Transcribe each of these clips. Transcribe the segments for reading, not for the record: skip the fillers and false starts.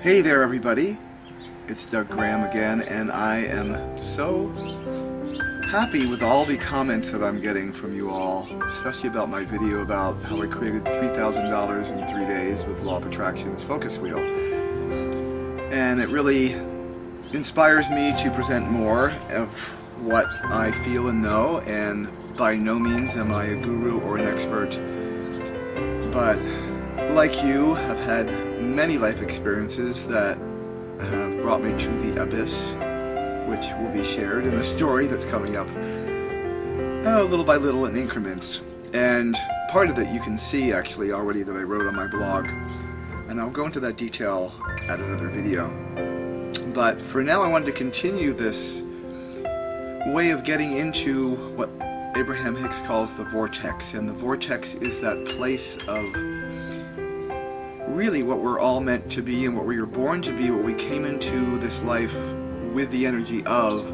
Hey there everybody, it's Doug Graham again, and I am so happy with all the comments that I'm getting from you all, especially about my video about how I created $3,000 in 3 days with Law of Attraction's focus wheel. And it really inspires me to present more of what I feel and know, and by no means am I a guru or an expert, but like you, I've had many life experiences that have brought me to the abyss, which will be shared in a story that's coming up little by little in increments. And part of it you can see actually already that I wrote on my blog, and I'll go into that detail at another video. But for now I wanted to continue this way of getting into what Abraham Hicks calls the vortex, and the vortex is that place of really what we're all meant to be and what we were born to be, what we came into this life with the energy of,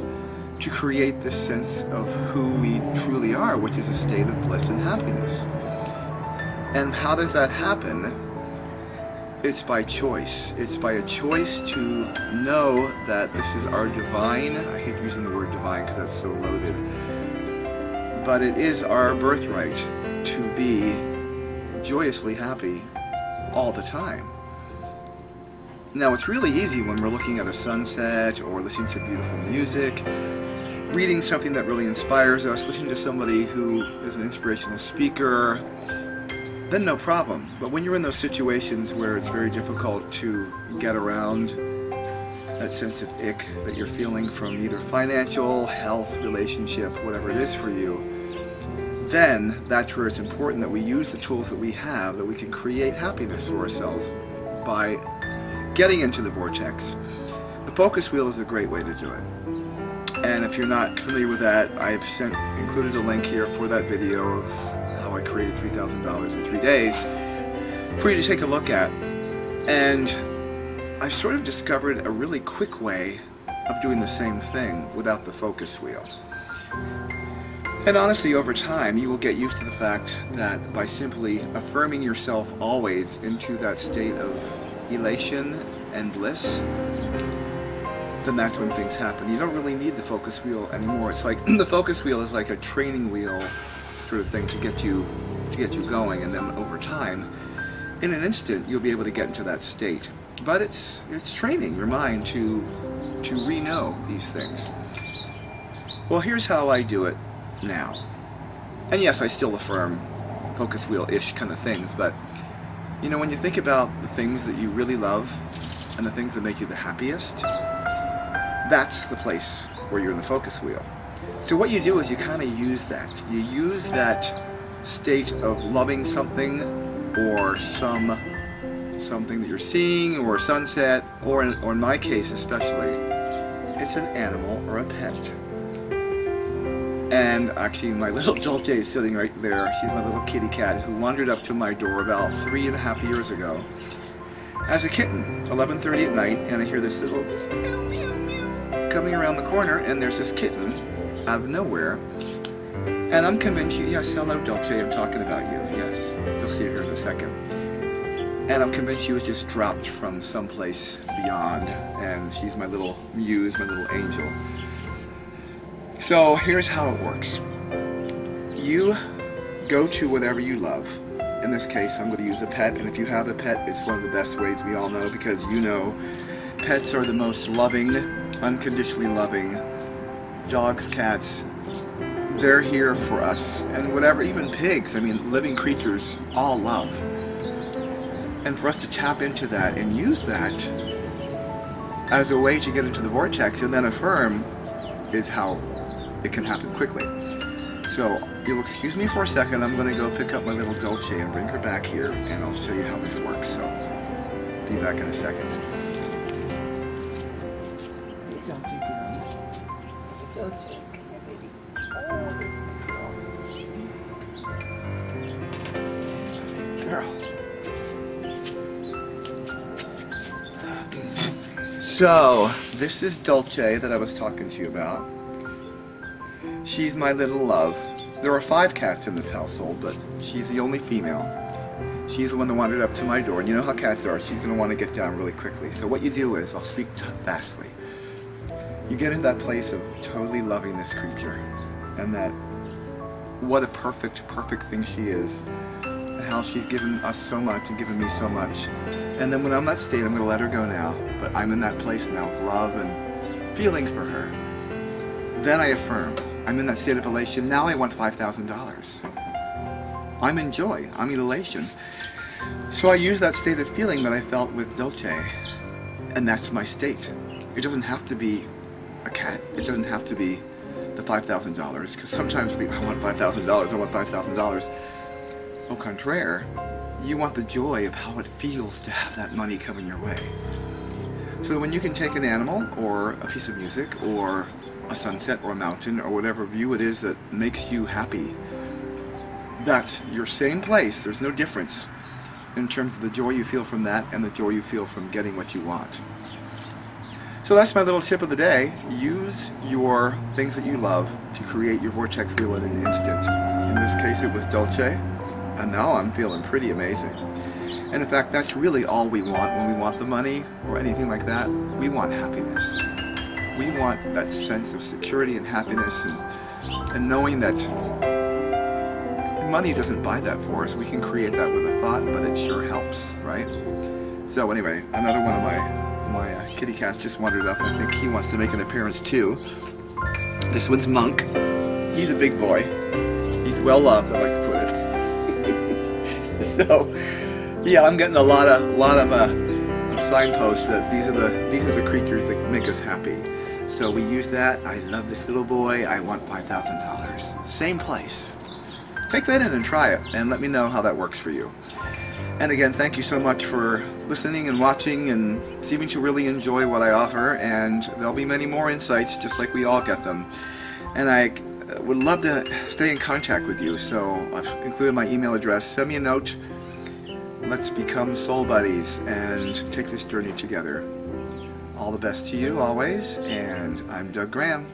to create this sense of who we truly are, which is a state of bliss and happiness. And how does that happen? It's by choice. It's by a choice to know that this is our divine, I hate using the word divine because that's so loaded, but it is our birthright to be joyously happy all the time. Now it's really easy when we're looking at a sunset or listening to beautiful music, reading something that really inspires us, listening to somebody who is an inspirational speaker, then no problem. But when you're in those situations where it's very difficult to get around that sense of ick that you're feeling from either financial, health, relationship, whatever it is for you, then that's where it's important that we use the tools that we have, that we can create happiness for ourselves by getting into the vortex. The focus wheel is a great way to do it. And if you're not familiar with that, I've included a link here for that video of how I created $3,000 in 3 days for you to take a look at. And I've sort of discovered a really quick way of doing the same thing without the focus wheel. And honestly, over time, you will get used to the fact that by simply affirming yourself always into that state of elation and bliss, then that's when things happen. You don't really need the focus wheel anymore. It's like the focus wheel is like a training wheel sort of thing to get you going, and then over time, in an instant, you'll be able to get into that state. But it's training your mind to re-know these things. Well, here's how I do it now. And yes, I still affirm focus wheel-ish kind of things, but you know, when you think about the things that you really love and the things that make you the happiest, that's the place where you're in the focus wheel. So what you do is you kind of use that. You use that state of loving something, or something that you're seeing, or a sunset, or in my case especially, it's an animal or a pet. And actually my little Dolce is sitting right there. She's my little kitty cat who wandered up to my door about 3.5 years ago as a kitten, 11:30 at night, and I hear this little meow, meow, meow coming around the corner, and there's this kitten out of nowhere. And I'm convinced yes, hello Dolce, I'm talking about you, yes. You'll see it here in a second. And I'm convinced she was just dropped from someplace beyond, and she's my little muse, my little angel. So here's how it works. You go to whatever you love. In this case, I'm going to use a pet, and if you have a pet, it's one of the best ways we all know, because you know pets are the most loving, unconditionally loving. Dogs, cats, they're here for us. And whatever, even pigs, I mean, living creatures all love. And for us to tap into that and use that as a way to get into the vortex and then affirm is how it can happen quickly. So you'll excuse me for a second. I'm going to go pick up my little Dolce and bring her back here, and I'll show you how this works. So be back in a second. Girl. So this is Dolce that I was talking to you about. She's my little love. There are 5 cats in this household, but she's the only female. She's the one that wandered up to my door, and you know how cats are, she's going to want to get down really quickly. So what you do is, I'll speak fastly. You get into that place of totally loving this creature, and that what a perfect thing she is, and how she's given us so much and given me so much. And then when I'm in that state, I'm going to let her go now, but I'm in that place now of love and feeling for her. Then I affirm. I'm in that state of elation. Now I want $5,000. I'm in joy. I'm in elation. So I use that state of feeling that I felt with Dolce, and that's my state. It doesn't have to be a cat. It doesn't have to be the $5,000, because sometimes we think, I want $5,000, I want $5,000. Au contraire, you want the joy of how it feels to have that money coming your way. So that when you can take an animal, or a piece of music, or a sunset, or a mountain, or whatever view it is that makes you happy, that's your same place. There's no difference in terms of the joy you feel from that and the joy you feel from getting what you want. So that's my little tip of the day. Use your things that you love to create your vortex wheel in an instant. In this case it was Dolce, and now I'm feeling pretty amazing. And in fact, that's really all we want when we want the money or anything like that. We want happiness. We want that sense of security and happiness, and knowing that money doesn't buy that for us. We can create that with a thought, but it sure helps, right? So anyway, another one of my kitty cats just wandered up. I think he wants to make an appearance too. This one's Monk. He's a big boy. He's well loved, I like to put it. So yeah, I'm getting a lot of signposts that these are the creatures that make us happy. So we use that. I love this little boy. I want $5,000. Same place. Take that in and try it, and let me know how that works for you. And again, thank you so much for listening and watching and seeming to really enjoy what I offer, and there'll be many more insights just like we all get them. And I would love to stay in contact with you, so I've included my email address. Send me a note. Let's become soul buddies and take this journey together. All the best to you always, and I'm Doug Graham.